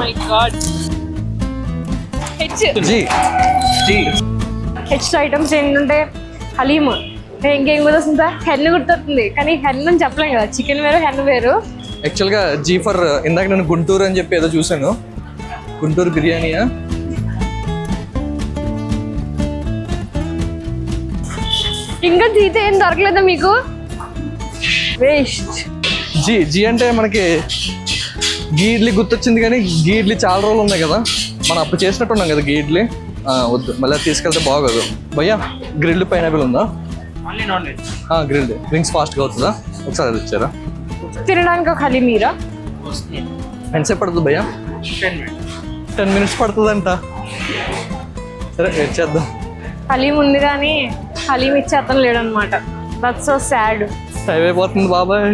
My God. H items ఏంటంటే హలీమ్, ఇంకేం కూడా వస్తుందా, హెన్ గుర్తొస్తుంది కానీ హెన్ అని చెప్పలేం కదా, చికెన్ వేరు హెన్ వేరు. యాక్చువల్గా జీ ఫర్ ఇందాక నేను గుంటూరు అని చెప్పి ఏదో చూసాను, గుంటూరు బిర్యానీయా. ఇంకా జీతే ఏం దొరకలేదా మీకు? వేస్ట్. జీ అంటే మనకి గీ ఇడ్లీ గుర్తొచ్చింది, కానీ గీ ఇడ్లీ చాలా రోజులు ఉన్నాయి కదా, మనం అప్పుడు చేసినట్టున్నాం కదా గీ ఇడ్లీ. వద్దు, మళ్ళీ తీసుకెళ్తే బాగోదు. భయ్యా గ్రిల్డ్ పైనాపిల్ ఉందా? గ్రిల్డ్ వింగ్స్ ఫాస్ట్గా అవుతుందా? ఒకసారి అది ఇచ్చారా? తినడానికి ఒక హలీమీరా? ఎంతసేపు పడుతుంది భయ్యా? 10 minutes పడుతుందంట. సరే వెయిట్ చేద్దాం. హలీం ఉంది కానీ హలీం ఇచ్చే అతను లేడనమాట. That's so sad. టైం అయిపోతుంది బాబాయ్.